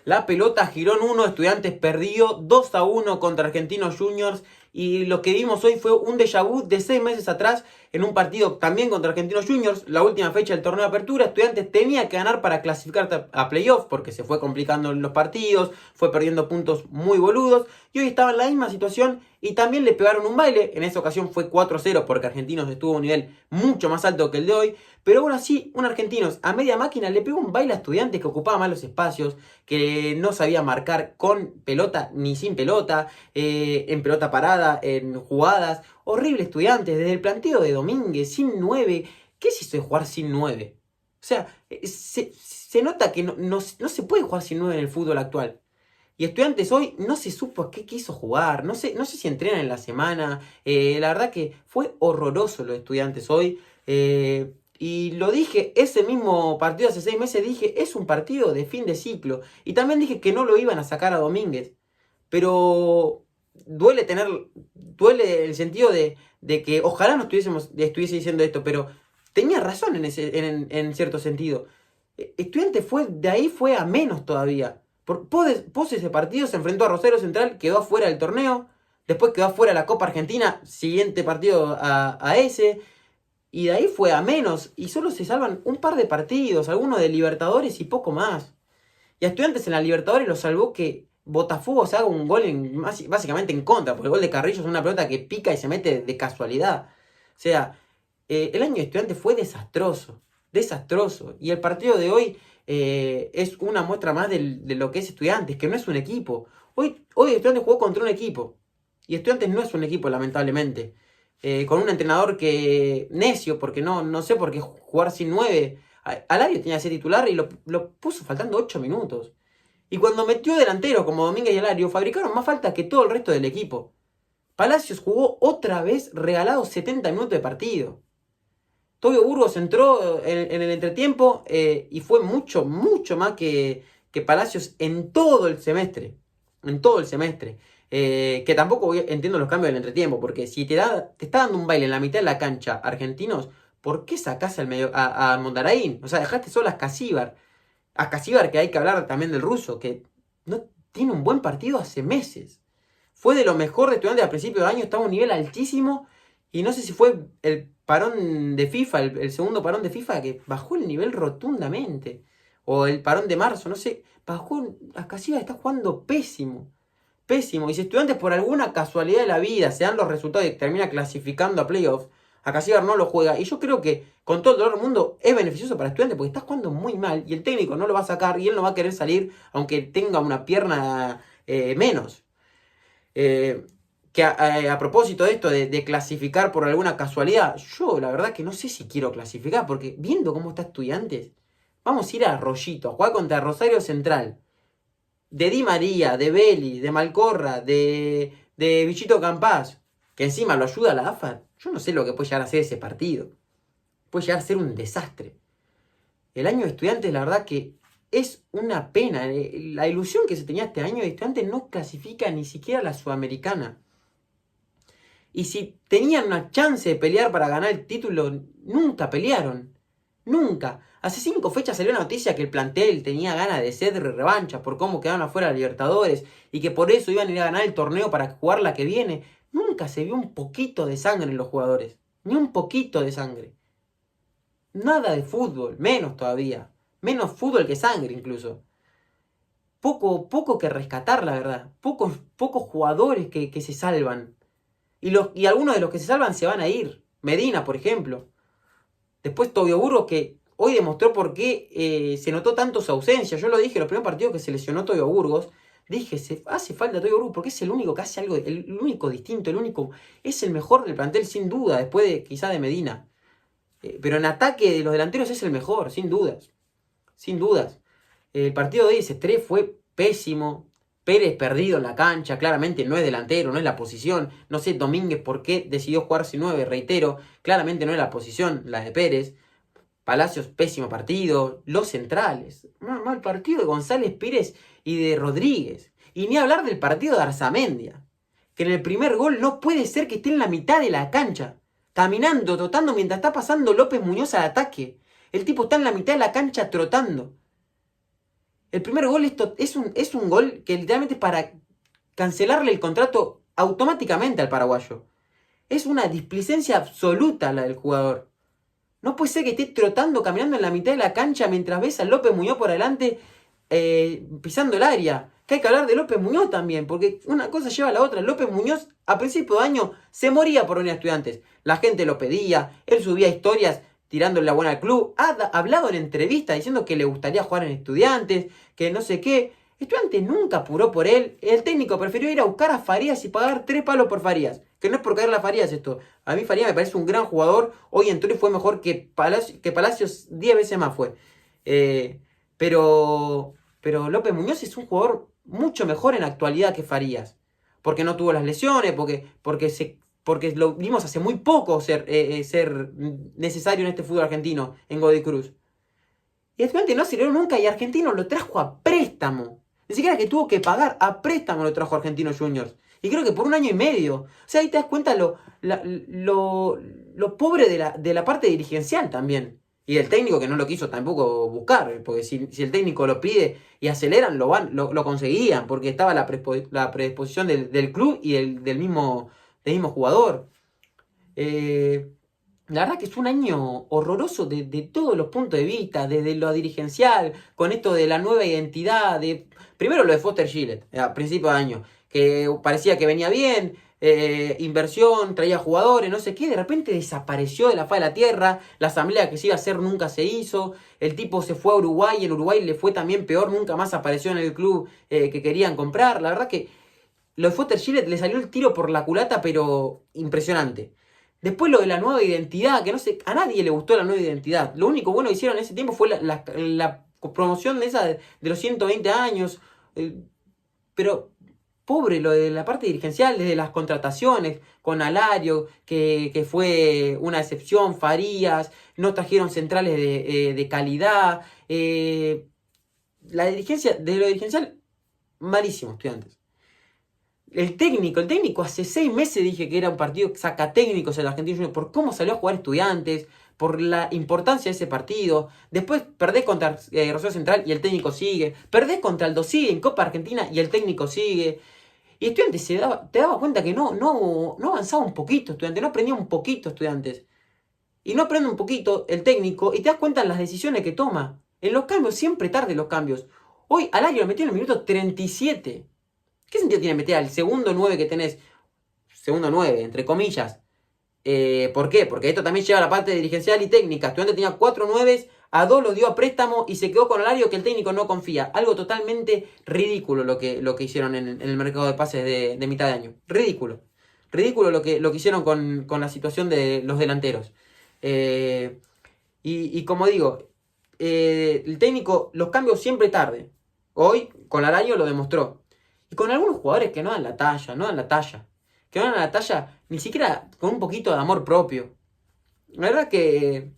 La pelota giró en 1, Estudiantes perdió 2-1 contra Argentinos Juniors. Y lo que vimos hoy fue un déjà vu de 6 meses atrás en un partido también contra Argentinos Juniors, la última fecha del torneo de apertura. Estudiantes tenía que ganar para clasificar a playoff porque se fue complicando en los partidos, fue perdiendo puntos muy boludos. Y hoy estaba en la misma situación y también le pegaron un baile. En esa ocasión fue 4-0 porque Argentinos estuvo a un nivel mucho más alto que el de hoy. Pero aún así, un Argentinos a media máquina le pegó un baile a Estudiantes que ocupaba mal los espacios, que no sabía marcar con pelota ni sin pelota, en pelota parada, en jugadas. Horrible Estudiantes, desde el planteo de Domínguez, sin 9. ¿Qué es eso de jugar sin 9? O sea, se nota que no se puede jugar sin 9 en el fútbol actual. Y Estudiantes hoy no se supo a qué quiso jugar, no sé si entrenan en la semana. La verdad que fue horroroso los Estudiantes hoy. Y lo dije, ese mismo partido hace 6 meses dije, es un partido de fin de ciclo. Y también dije que no lo iban a sacar a Domínguez. Pero duele el sentido de que ojalá no estuviese diciendo esto, pero tenía razón en cierto sentido. Estudiantes de ahí fue a menos todavía. Pos ese partido se enfrentó a Rosario Central, quedó afuera del torneo, después quedó afuera de la Copa Argentina, siguiente partido a ese, y de ahí fue a menos, y solo se salvan un par de partidos, algunos de Libertadores y poco más. Y a Estudiantes en la Libertadores lo salvó que Botafogo se haga un gol básicamente en contra, porque el gol de Carrillo es una pelota que pica y se mete de casualidad. O sea, el año de Estudiantes fue desastroso, desastroso. Y el partido de hoy es una muestra más de lo que es Estudiantes, que no es un equipo. Hoy Estudiantes jugó contra un equipo. Y Estudiantes no es un equipo, lamentablemente. Con un entrenador que necio, porque no sé por qué jugar sin 9. Alario tenía que ser titular y lo puso faltando 8 minutos. Y cuando metió delantero como Domínguez y Alario, fabricaron más faltas que todo el resto del equipo. Palacios jugó otra vez regalado 70 minutos de partido. Tobio Burgos entró en el entretiempo y fue mucho, mucho más que Palacios en todo el semestre. En todo el semestre. Que tampoco entiendo los cambios del entretiempo, porque si te está dando un baile en la mitad de la cancha, Argentinos, ¿por qué sacás a Mondaraín? O sea, dejaste solo a Casíbar. A Casíbar, que hay que hablar también del ruso, que no tiene un buen partido hace meses. Fue de lo mejor de Estudiantes al principio de año, estaba a un nivel altísimo. Y no sé si fue el parón de FIFA, el segundo parón de FIFA, que bajó el nivel rotundamente. O el parón de marzo, no sé. A Casíbar está jugando pésimo. Pésimo. Y si Estudiantes por alguna casualidad de la vida se dan los resultados y termina clasificando a playoffs, a Casíbar no lo juega. Y yo creo que con todo el dolor del mundo es beneficioso para Estudiantes porque está jugando muy mal y el técnico no lo va a sacar y él no va a querer salir aunque tenga una pierna menos. Que a propósito de esto de clasificar por alguna casualidad, yo la verdad que no sé si quiero clasificar porque viendo cómo está Estudiantes, vamos a ir a Rollito a jugar contra Rosario Central. De Di María, de Belli, de Malcorra, de Bichito Campás, que encima lo ayuda a la AFA. Yo no sé lo que puede llegar a ser ese partido. Puede llegar a ser un desastre. El año de Estudiantes, la verdad que es una pena. La ilusión que se tenía este año de Estudiantes no clasifica ni siquiera a la Sudamericana. Y si tenían una chance de pelear para ganar el título, nunca pelearon. Nunca. Hace 5 fechas salió la noticia que el plantel tenía ganas de ser revancha por cómo quedaron afuera de Libertadores y que por eso iban a ir a ganar el torneo para jugar la que viene. Nunca se vio un poquito de sangre en los jugadores. Ni un poquito de sangre. Nada de fútbol, menos todavía. Menos fútbol que sangre incluso. Poco que rescatar, la verdad. Pocos jugadores que se salvan. Y algunos de los que se salvan se van a ir. Medina, por ejemplo. Después Tobio Burgos, que hoy demostró por qué se notó tanto su ausencia. Yo lo dije en los primeros partidos que se lesionó Tobio Burgos. Dije, se hace falta Tobio Burgos porque es el único que hace algo, el único distinto, es el mejor del plantel sin duda, después de quizá de Medina. Pero en ataque de los delanteros es el mejor, sin dudas. Sin dudas. El partido de ese 3 fue pésimo. Pérez perdido en la cancha, claramente no es delantero, no es la posición. No sé Domínguez por qué decidió jugar sin 9, reitero, claramente no es la posición, la de Pérez. Palacios, pésimo partido. Los centrales, mal partido de González Pérez y de Rodríguez. Y ni hablar del partido de Arzamendia, que en el primer gol no puede ser que esté en la mitad de la cancha, caminando, trotando mientras está pasando López Muñoz al ataque. El tipo está en la mitad de la cancha trotando. El primer gol es un gol que literalmente es para cancelarle el contrato automáticamente al paraguayo. Es una displicencia absoluta la del jugador. No puede ser que esté trotando, caminando en la mitad de la cancha mientras ves a López Muñoz por adelante pisando el área. Que hay que hablar de López Muñoz también, porque una cosa lleva a la otra. López Muñoz a principio de año se moría por venir a Estudiantes. La gente lo pedía, él subía historias tirándole la buena al club. Ha hablado en entrevistas diciendo que le gustaría jugar en Estudiantes, que no sé qué. Estudiantes nunca apuró por él. El técnico prefirió ir a buscar a Farías y pagar 3 palos por Farías. Que no es por caerle a Farías esto. A mí Farías me parece un gran jugador. Hoy entró y fue mejor que Palacios 10 veces más fue. Pero López Muñoz es un jugador mucho mejor en actualidad que Farías. Porque no tuvo las lesiones, porque lo vimos hace muy poco ser necesario en este fútbol argentino, en Godoy Cruz. Y Estudiantes no sirvió nunca y Argentino lo trajo a préstamo. Ni siquiera que tuvo que pagar, a préstamo lo trajo Argentino Juniors. Y creo que por 1 año y medio. O sea, ahí te das cuenta lo pobre de la parte dirigencial también. Y el técnico que no lo quiso tampoco buscar. Porque si el técnico lo pide y aceleran, lo conseguían. Porque estaba la predisposición del club y del mismo jugador. La verdad que es un año horroroso de todos los puntos de vista, desde lo dirigencial, con esto de la nueva identidad, primero lo de Foster Gillett, a principio de año, que parecía que venía bien, inversión, traía jugadores, no sé qué, de repente desapareció de la faz de la tierra, la asamblea que se iba a hacer nunca se hizo, el tipo se fue a Uruguay, y en Uruguay le fue también peor, nunca más apareció en el club que querían comprar, la verdad que lo de Foster Gillett le salió el tiro por la culata, pero impresionante. Después lo de la nueva identidad, que no sé, a nadie le gustó la nueva identidad. Lo único bueno que hicieron en ese tiempo fue la promoción de esa de los 120 años. Pero pobre lo de la parte dirigencial, desde las contrataciones, con Alario, que fue una excepción, Farías, no trajeron centrales de calidad. La dirigencia, de lo dirigencial, malísimo, Estudiantes. El técnico hace 6 meses dije que era un partido saca técnicos el Argentino Juniors por cómo salió a jugar Estudiantes, por la importancia de ese partido. Después perdés contra Rosario Central y el técnico sigue. Perdés contra Aldo Civi en Copa Argentina y el técnico sigue. Y Estudiantes te daba cuenta que no avanzaba un poquito Estudiantes, no aprendía un poquito Estudiantes. Y no aprende un poquito el técnico y te das cuenta en las decisiones que toma. En los cambios, siempre tarde los cambios. Hoy Alario lo metió en el minuto 37. ¿Qué sentido tiene meter al segundo 9 que tenés? Segundo 9, entre comillas. ¿Por qué? Porque esto también lleva a la parte dirigencial y técnica. Estudiante tenía 4 9, a 2 los dio a préstamo y se quedó con Alario que el técnico no confía. Algo totalmente ridículo lo que hicieron en el mercado de pases de mitad de año. Ridículo. Ridículo lo que hicieron con la situación de los delanteros. Y como digo, el técnico, los cambios siempre tarde. Hoy, con Alario lo demostró. Y con algunos jugadores que no dan la talla, que no dan la talla ni siquiera con un poquito de amor propio. La verdad que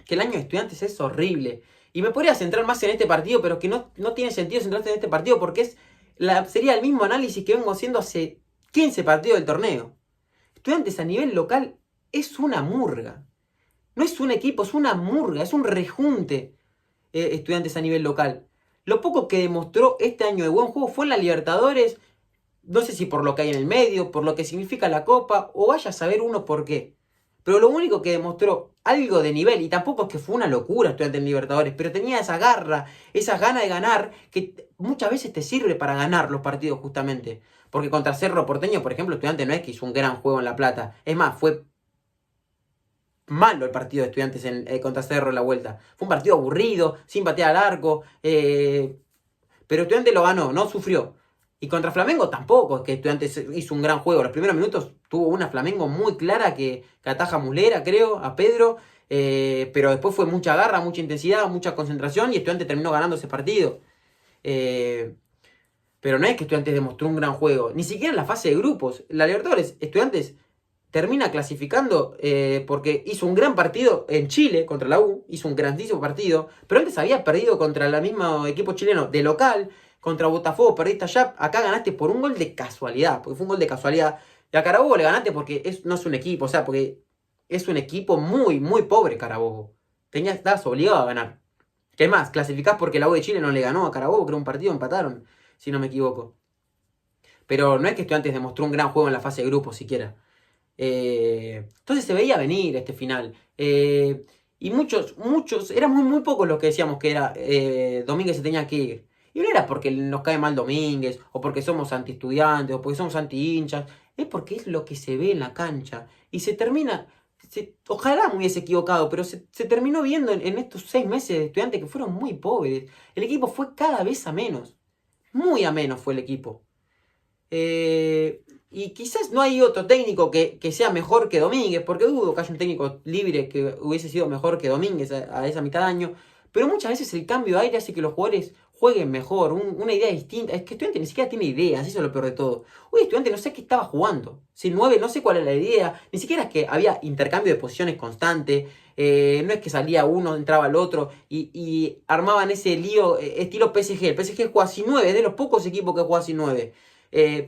el año de Estudiantes es horrible. Y me podría centrar más en este partido, pero que no tiene sentido centrarse en este partido porque sería el mismo análisis que vengo haciendo hace 15 partidos del torneo. Estudiantes a nivel local es una murga. No es un equipo, es una murga, es un rejunte. Estudiantes a nivel local. Lo poco que demostró este año de buen juego fue en la Libertadores. No sé si por lo que hay en el medio, por lo que significa la Copa, o vaya a saber uno por qué. Pero lo único que demostró algo de nivel, y tampoco es que fue una locura Estudiantes en Libertadores, pero tenía esa garra, esa gana de ganar, que muchas veces te sirve para ganar los partidos justamente. Porque contra Cerro Porteño, por ejemplo, Estudiantes no es que hizo un gran juego en La Plata. Es más, fue malo el partido de Estudiantes contra Cerro en la vuelta. Fue un partido aburrido, sin patear al arco. Pero Estudiantes lo ganó, no sufrió. Y contra Flamengo tampoco, es que Estudiantes hizo un gran juego. Los primeros minutos tuvo una Flamengo muy clara que ataja a Muslera, creo, a Pedro. Pero después fue mucha garra, mucha intensidad, mucha concentración y Estudiantes terminó ganando ese partido. Pero no es que Estudiantes demostró un gran juego. Ni siquiera en la fase de grupos. La Libertadores, Estudiantes termina clasificando porque hizo un gran partido en Chile contra la U, hizo un grandísimo partido, pero antes había perdido contra el mismo equipo chileno de local, contra Botafogo perdiste allá, acá ganaste por un gol de casualidad, porque fue un gol de casualidad, y a Carabobo le ganaste porque no es un equipo, o sea, porque es un equipo muy, muy pobre Carabobo, estabas obligado a ganar, Que es más, clasificás porque la U de Chile no le ganó a Carabobo, creo un partido, empataron, si no me equivoco. Pero no es que Estudiantes demostró un gran juego en la fase de grupos siquiera. Entonces se veía venir este final. Y muchos, éramos muy pocos los que decíamos que era Domínguez se tenía que ir. Y no era porque nos cae mal Domínguez, o porque somos anti-estudiantes, o porque somos anti-hinchas. Es porque es lo que se ve en la cancha. Y se termina, ojalá me hubiese equivocado, pero se terminó viendo en estos 6 meses de Estudiantes que fueron muy pobres. El equipo fue cada vez a menos. Muy a menos fue el equipo. Y quizás no hay otro técnico que sea mejor que Domínguez, porque dudo que haya un técnico libre que hubiese sido mejor que Domínguez a esa mitad de año. Pero muchas veces el cambio de aire hace que los jugadores jueguen mejor, una idea distinta. Es que Estudiante ni siquiera tiene ideas, eso es lo peor de todo. Hoy Estudiante no sé qué estaba jugando. Sin 9 no sé cuál era la idea, ni siquiera es que había intercambio de posiciones constante. No es que salía uno, entraba el otro y armaban ese lío estilo PSG. El PSG juega sin 9, es de los pocos equipos que juega sin 9.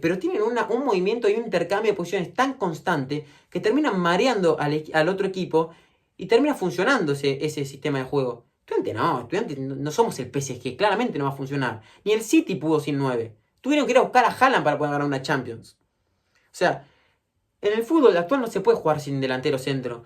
Pero tienen un movimiento y un intercambio de posiciones tan constante que terminan mareando al otro equipo y termina funcionando ese sistema de juego. Estudiantes no somos el PSG, claramente no va a funcionar. Ni el City pudo sin 9. Tuvieron que ir a buscar a Haaland para poder ganar una Champions. O sea, en el fútbol actual no se puede jugar sin delantero centro.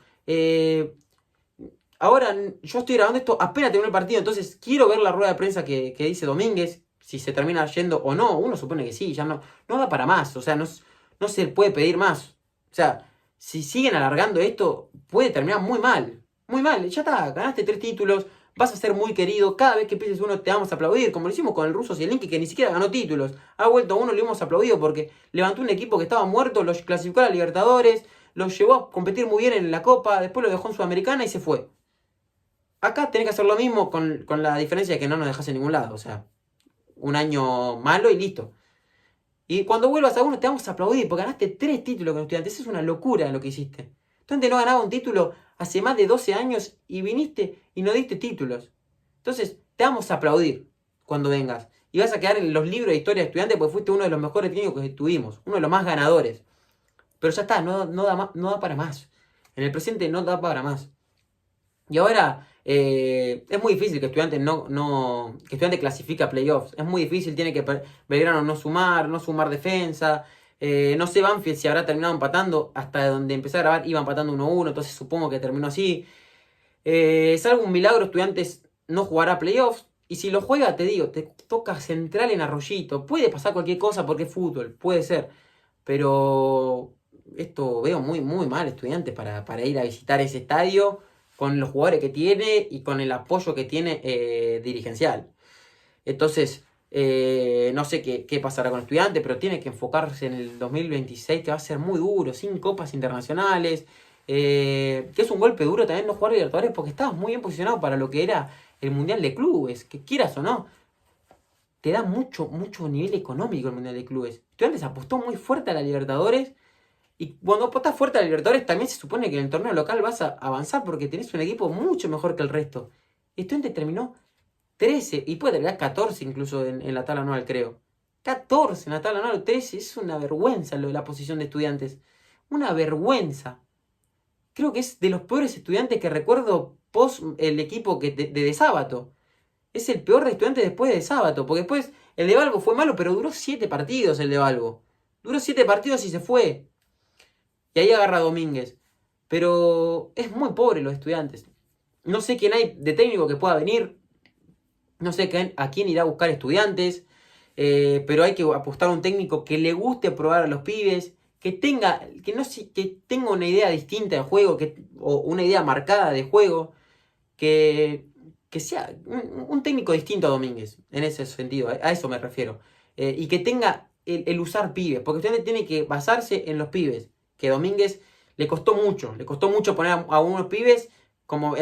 Ahora yo estoy grabando esto, apenas terminó el partido, entonces quiero ver la rueda de prensa que dice Domínguez, si se termina yendo o no. Uno supone que sí, ya no da para más, o sea, no se puede pedir más. O sea, si siguen alargando esto, puede terminar muy mal, muy mal. Ya está, ganaste 3 títulos, vas a ser muy querido, cada vez que pises uno te vamos a aplaudir, como lo hicimos con el ruso Zielinski, que ni siquiera ganó títulos. Ha vuelto uno, le hemos aplaudido porque levantó un equipo que estaba muerto, los clasificó a la Libertadores, los llevó a competir muy bien en la Copa, después lo dejó en Sudamericana y se fue. Acá tenés que hacer lo mismo con la diferencia de que no nos dejas en ningún lado. O sea, un año malo y listo. Y cuando vuelvas a uno te vamos a aplaudir porque ganaste 3 títulos con Estudiantes. Eso es una locura lo que hiciste. Estudiantes no ganaba un título hace más de 12 años y viniste y no diste títulos. Entonces te vamos a aplaudir cuando vengas. Y vas a quedar en los libros de historia de Estudiantes porque fuiste uno de los mejores técnicos que tuvimos. Uno de los más ganadores. Pero ya está, no da para más. En el presente no da para más. Y ahora es muy difícil que Estudiantes que Estudiantes clasifique a playoffs. Es muy difícil, tiene que Belgrano no sumar defensa. No sé Banfield si habrá terminado empatando. Hasta donde empecé a grabar iba empatando 1-1, entonces supongo que terminó así. Salvo un milagro, Estudiantes no jugará playoffs. Y si lo juega, te digo, te toca Central en Arroyito. Puede pasar cualquier cosa porque es fútbol, puede ser. Pero esto veo muy, muy mal Estudiantes para ir a visitar ese estadio con los jugadores que tiene y con el apoyo que tiene dirigencial. Entonces, no sé qué pasará con Estudiantes, pero tiene que enfocarse en el 2026, que va a ser muy duro, sin copas internacionales, que es un golpe duro también no jugar Libertadores, porque estabas muy bien posicionado para lo que era el Mundial de Clubes, que quieras o no, te da mucho, mucho nivel económico el Mundial de Clubes. Estudiantes apostó muy fuerte a la Libertadores. Y cuando apostas fuerte a la Libertadores, también se supone que en el torneo local vas a avanzar porque tenés un equipo mucho mejor que el resto. Estudiantes terminó 13 y puede terminar 14 incluso en la tabla anual, creo. 14 en la tabla anual, 13. Es una vergüenza lo de la posición de Estudiantes. Una vergüenza. Creo que es de los peores Estudiantes que recuerdo post el equipo de Sábato. Es el peor de Estudiantes después de Sábato. Porque después el de Balbo fue malo, pero duró 7 partidos el de Balbo. Duró 7 partidos y se fue. Y ahí agarra a Domínguez. Pero es muy pobre los Estudiantes. No sé quién hay de técnico que pueda venir. No sé a quién irá a buscar Estudiantes. Pero hay que apostar a un técnico que le guste probar a los pibes. Que tenga una idea distinta de juego. O una idea marcada de juego. Que sea un técnico distinto a Domínguez. En ese sentido. A eso me refiero. Y que tenga el usar pibes. Porque Estudiantes tiene que basarse en los pibes. Que Domínguez le costó mucho poner a unos pibes como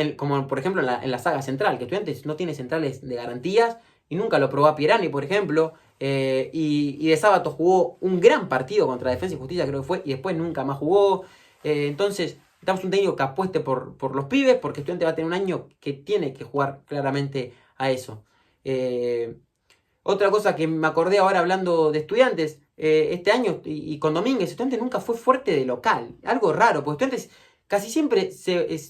por ejemplo en la saga central, que Estudiantes no tiene centrales de garantías y nunca lo probó a Pierani, por ejemplo, y de sábado jugó un gran partido contra Defensa y Justicia, creo que fue, y después nunca más jugó. Entonces, necesitamos un técnico que apueste por los pibes, porque Estudiantes va a tener un año que tiene que jugar claramente a eso. Otra cosa que me acordé ahora hablando de Estudiantes, este año y con Domínguez, Estudiantes nunca fue fuerte de local. Algo raro, porque Estudiantes casi siempre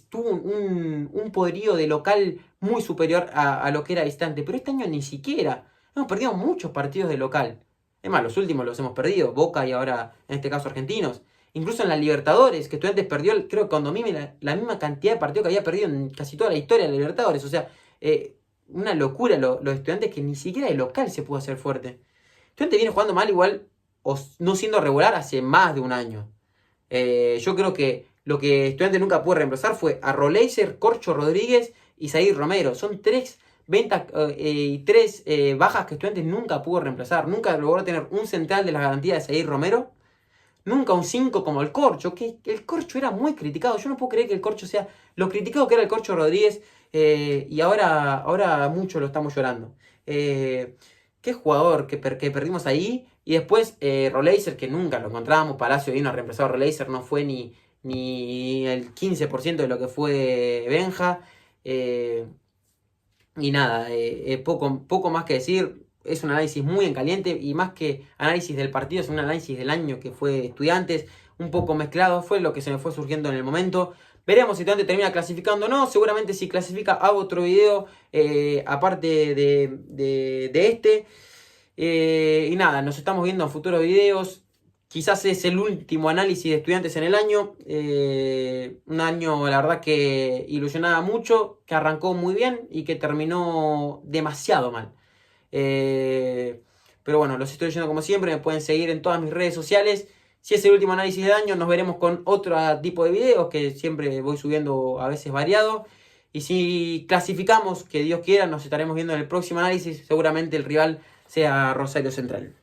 tuvo un poderío de local muy superior a lo que era distante, pero este año ni siquiera. Hemos perdido muchos partidos de local. Es más, los últimos los hemos perdido, Boca y ahora, en este caso, Argentinos. Incluso en la Libertadores, que Estudiantes perdió, creo que cuando mime la misma cantidad de partidos que había perdido en casi toda la historia de la Libertadores. O sea, una locura los Estudiantes que ni siquiera de local se pudo hacer fuerte. Estudiantes viene jugando mal igual, o no siendo regular hace más de un año. Yo creo que lo que Estudiantes nunca pudo reemplazar fue a Roleiser, Corcho Rodríguez y Zair Romero. Son tres ventas y tres bajas que Estudiantes nunca pudo reemplazar. Nunca logró tener un central de la garantía de Zair Romero. Nunca un 5 como el Corcho, que el Corcho era muy criticado. Yo no puedo creer que el Corcho sea lo criticado que era el Corcho Rodríguez y ahora mucho lo estamos llorando. Qué jugador que perdimos ahí. Y después Roleiser, que nunca lo encontrábamos. Palacio vino a reemplazar a Roleiser, no fue ni el 15% de lo que fue Benja. Y nada, poco más que decir. Es un análisis muy en caliente y más que análisis del partido, es un análisis del año que fue Estudiantes, un poco mezclado, fue lo que se me fue surgiendo en el momento. Veremos si Estudiantes termina clasificando o no, seguramente si clasifica hago otro video aparte de este. Y nada, nos estamos viendo en futuros videos. Quizás es el último análisis de Estudiantes en el año. Un año, la verdad, que ilusionaba mucho, que arrancó muy bien y que terminó demasiado mal. Pero bueno, los estoy leyendo como siempre. Me pueden seguir en todas mis redes sociales. Si es el último análisis del año, nos veremos con otro tipo de videos que siempre voy subiendo, a veces variado. Y si clasificamos, que Dios quiera, nos estaremos viendo en el próximo análisis. Seguramente el rival sea Rosario Central.